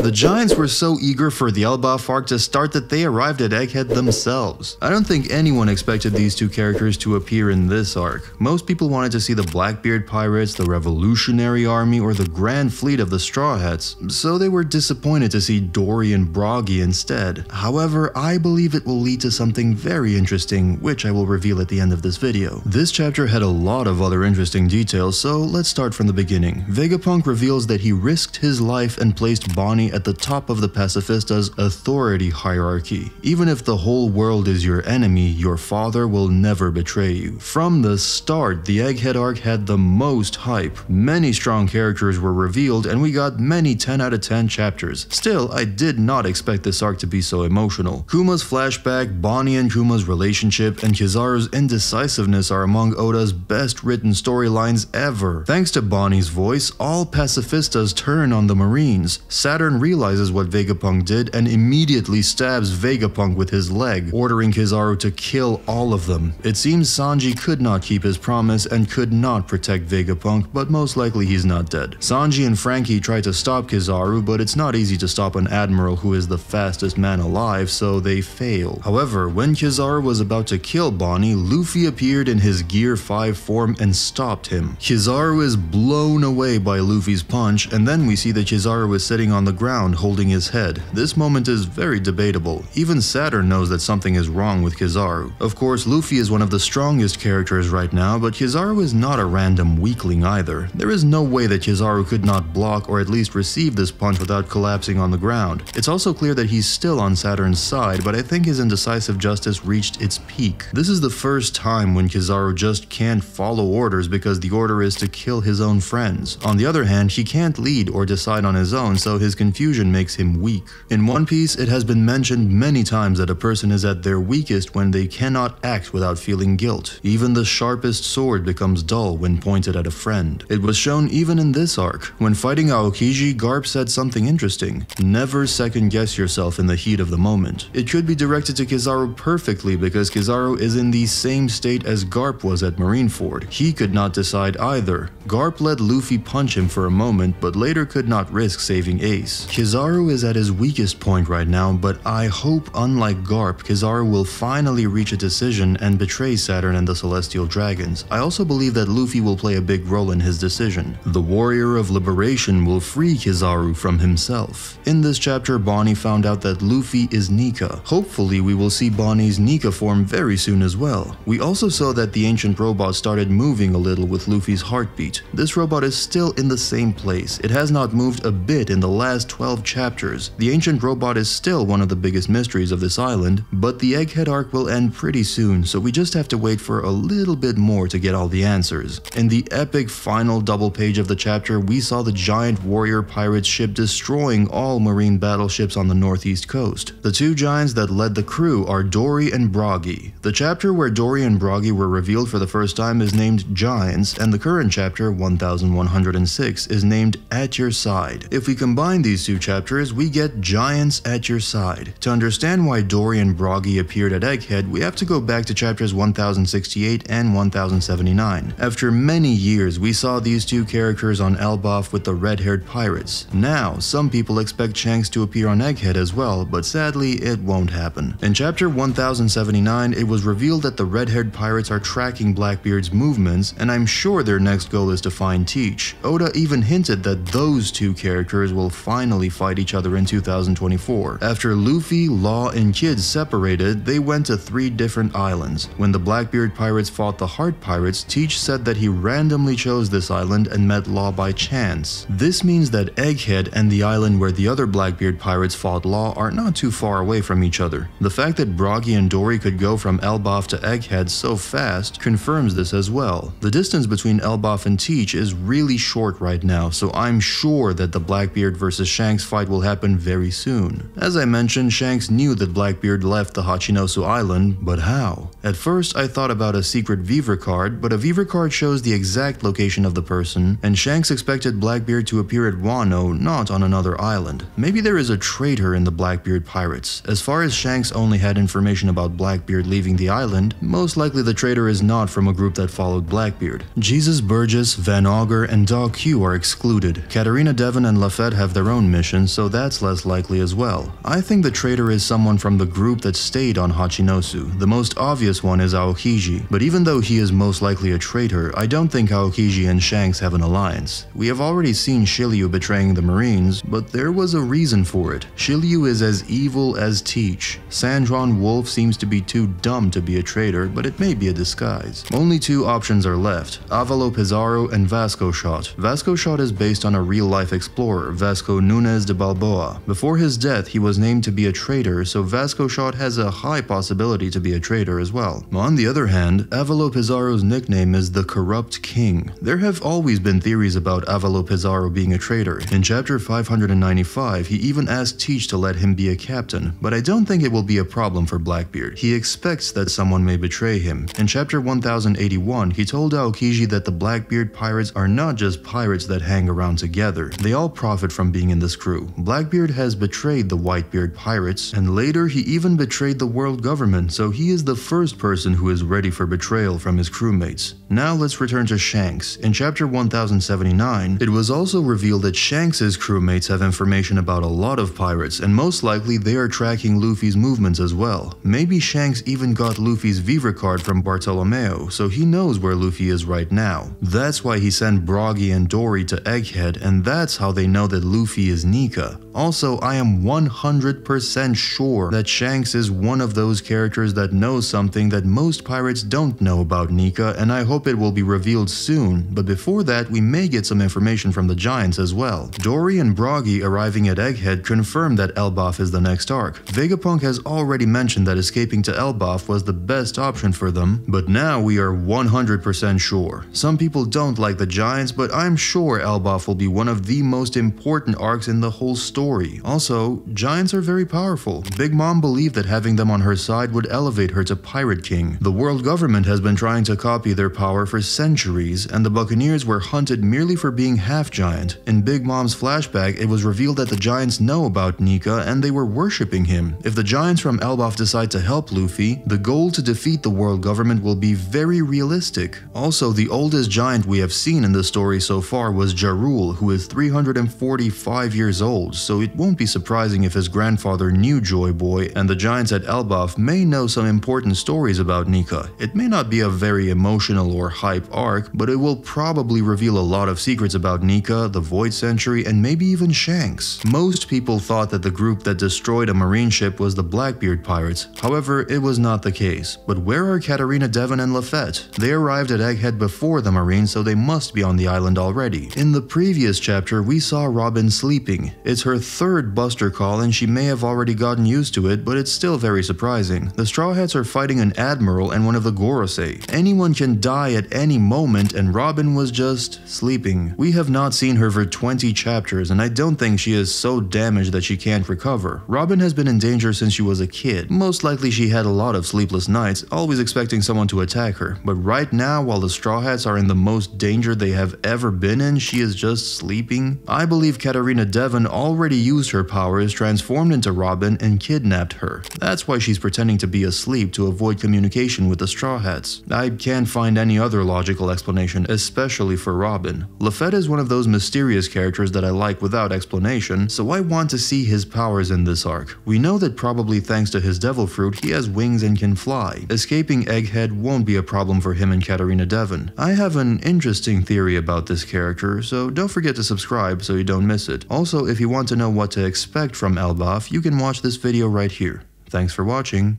The Giants were so eager for the Elbaf arc to start that they arrived at Egghead themselves. I don't think anyone expected these two characters to appear in this arc. Most people wanted to see the Blackbeard pirates, the Revolutionary Army, or the Grand Fleet of the Straw Hats, so they were disappointed to see Dorry and Broggy instead. However, I believe it will lead to something very interesting, which I will reveal at the end of this video. This chapter had a lot of other interesting details, so let's start from the beginning. Vegapunk reveals that he risked his life and placed Bonney at the top of the Pacifista's authority hierarchy. Even if the whole world is your enemy, your father will never betray you. From the start, the Egghead arc had the most hype. Many strong characters were revealed and we got many 10 out of 10 chapters. Still, I did not expect this arc to be so emotional. Kuma's flashback, Bonney and Kuma's relationship, and Kizaru's indecisiveness are among Oda's best written storylines ever. Thanks to Bonney's voice, all pacifistas turn on the Marines. Saturn realizes what Vegapunk did and immediately stabs Vegapunk with his leg, ordering Kizaru to kill all of them. It seems Sanji could not keep his promise and could not protect Vegapunk, but most likely he's not dead. Sanji and Frankie try to stop Kizaru, but it's not easy to stop an admiral who is the fastest man alive, so they fail. However, when Kizaru was about to kill Bonney, Luffy appeared in his Gear 5 form and stopped him. Kizaru is blown away by Luffy's punch, and then we see that Kizaru is sitting on the ground holding his head. This moment is very debatable. Even Saturn knows that something is wrong with Kizaru. Of course, Luffy is one of the strongest characters right now, but Kizaru is not a random weakling either. There is no way that Kizaru could not block or at least receive this punch without collapsing on the ground. It's also clear that he's still on Saturn's side, but I think his indecisive justice reached its peak. This is the first time when Kizaru just can't follow orders because the order is to kill his own friends. On the other hand, he can't lead or decide on his own, so his confusion makes him weak. In One Piece, it has been mentioned many times that a person is at their weakest when they cannot act without feeling guilt. Even the sharpest sword becomes dull when pointed at a friend. It was shown even in this arc. When fighting Aokiji, Garp said something interesting. Never second guess yourself in the heat of the moment. It could be directed to Kizaru perfectly because Kizaru is in the same state as Garp was at Marineford. He could not decide either. Garp let Luffy punch him for a moment, but later could not risk saving Ace. Kizaru is at his weakest point right now, but I hope, unlike Garp, Kizaru will finally reach a decision and betray Saturn and the Celestial Dragons. I also believe that Luffy will play a big role in his decision. The Warrior of Liberation will free Kizaru from himself. In this chapter, Bonney found out that Luffy is Nika. Hopefully, we will see Bonney's Nika form very soon as well. We also saw that the ancient robot started moving a little with Luffy's heartbeat. This robot is still in the same place. It has not moved a bit in the last 12 chapters. The ancient robot is still one of the biggest mysteries of this island, but the Egghead arc will end pretty soon, so we just have to wait for a little bit more to get all the answers. In the epic final double page of the chapter, we saw the giant warrior pirate ship destroying all marine battleships on the northeast coast. The two giants that led the crew are Dorry and Broggy. The chapter where Dorry and Broggy were revealed for the first time is named Giants, and the current chapter, 1106, is named At Your Side. If we combine these two chapters, we get Giants at Your Side. To understand why Dorry and Broggy appeared at Egghead, we have to go back to chapters 1068 and 1079. After many years, we saw these two characters on Elbaf with the red-haired pirates. Now, some people expect Shanks to appear on Egghead as well, but sadly, it won't happen. In chapter 1079, it was revealed that the red-haired pirates are tracking Blackbeard's movements, and I'm sure their next goal is to find Teach. Oda even hinted that those two characters will finally fight each other in 2024. After Luffy, Law, and Kid separated, they went to 3 different islands. When the Blackbeard pirates fought the Heart Pirates, Teach said that he randomly chose this island and met Law by chance. This means that Egghead and the island where the other Blackbeard pirates fought Law are not too far away from each other. The fact that Broggy and Dorry could go from Elbaf to Egghead so fast confirms this as well. The distance between Elbaf and Teach is really short right now, so I'm sure that the Blackbeard versus Shanks fight will happen very soon. As I mentioned, Shanks knew that Blackbeard left the Hachinosu island, but how? At first, I thought about a secret Weaver card, but a Weaver card shows the exact location of the person, and Shanks expected Blackbeard to appear at Wano, not on another island. Maybe there is a traitor in the Blackbeard pirates. As far as Shanks only had information about Blackbeard leaving the island, most likely the traitor is not from a group that followed Blackbeard. Jesus Burgess, Van Augur, and Dog Q are excluded. Katarina Devon and Lafette have their own mission, so that's less likely as well. I think the traitor is someone from the group that stayed on Hachinosu. The most obvious one is Aokiji, but even though he is most likely a traitor, I don't think Aokiji and Shanks have an alliance. We have already seen Shiryu betraying the Marines, but there was a reason for it. Shiryu is as evil as Teach. Sandron Wolf seems to be too dumb to be a traitor, but it may be a disguise. Only two options are left, Avalo Pizarro and Vasco Shot. Vasco Shot is based on a real-life explorer, Vasco Nunes de Balboa. Before his death, he was named to be a traitor, so Vasco Shot has a high possibility to be a traitor as well. On the other hand, Avalo Pizarro's nickname is the Corrupt King. There have always been theories about Avalo Pizarro being a traitor. In chapter 595, he even asked Teach to let him be a captain, but I don't think it will be a problem for Blackbeard. He expects that someone may betray him. In chapter 1081, he told Aokiji that the Blackbeard pirates are not just pirates that hang around together. They all profit from being in this crew. Blackbeard has betrayed the Whitebeard pirates, and later he even betrayed the world government, so he is the first person who is ready for betrayal from his crewmates. Now let's return to Shanks. In chapter 1079, it was also revealed that Shanks' crewmates have information about a lot of pirates, and most likely they are tracking Luffy's movements as well. Maybe Shanks even got Luffy's Viva card from Bartolomeo, so he knows where Luffy is right now. That's why he sent Broggy and Dorry to Egghead, and that's how they know that Luffy is Nika. Also, I am 100% sure that Shanks is one of those characters that knows something that most pirates don't know about Nika, and I hope it will be revealed soon, but before that we may get some information from the Giants as well. Dorry and Broggy arriving at Egghead confirm that Elbaf is the next arc. Vegapunk has already mentioned that escaping to Elbaf was the best option for them, but now we are 100% sure. Some people don't like the Giants, but I'm sure Elbaf will be one of the most important arcs in the whole story. Also, Giants are very powerful. Big Mom believed that having them on her side would elevate her to Pirate King. The world government has been trying to copy their power for centuries, and the Buccaneers were hunted merely for being half-giant. In Big Mom's flashback, it was revealed that the Giants know about Nika and they were worshipping him. If the Giants from Elbaf decide to help Luffy, the goal to defeat the world government will be very realistic. Also, the oldest giant we have seen in the story so far was Jarul, who is 345 years old, so it won't be surprising if his grandfather knew Joy Boy, and the Giants at Elbaf may know some important stories about Nika. It may not be a very emotional or hype arc, but it will probably reveal a lot of secrets about Nika, the Void Century, and maybe even Shanks. Most people thought that the group that destroyed a marine ship was the Blackbeard pirates. However, it was not the case. But where are Katarina Devon and Lafette? They arrived at Egghead before the Marines, so they must be on the island already. In the previous chapter, we saw Robin sleeping. It's her third Buster call and she may have already gotten used to it, but it's still very surprising. The Straw Hats are fighting an admiral and one of the Gorosei. Anyone can die at any moment, and Robin was just sleeping. We have not seen her for 20 chapters, and I don't think she is so damaged that she can't recover. Robin has been in danger since she was a kid. Most likely she had a lot of sleepless nights, always expecting someone to attack her. But right now, while the Straw Hats are in the most danger they have ever been in, she is just sleeping. I believe Katarina Devon already used her powers, transformed into Robin, and kidnapped her. That's why she's pretending to be asleep to avoid communication with the Straw Hats. I can't find any other logical explanation, especially for Robin. Lafette is one of those mysterious characters that I like without explanation, so I want to see his powers in this arc. We know that probably thanks to his devil fruit, he has wings and can fly. Escaping Egghead won't be a problem for him and Katarina Devon. I have an interesting theory about this character, so don't forget to subscribe so you don't miss it. Also, if you want to know what to expect from Elbaf, you can watch this video right here. Thanks for watching.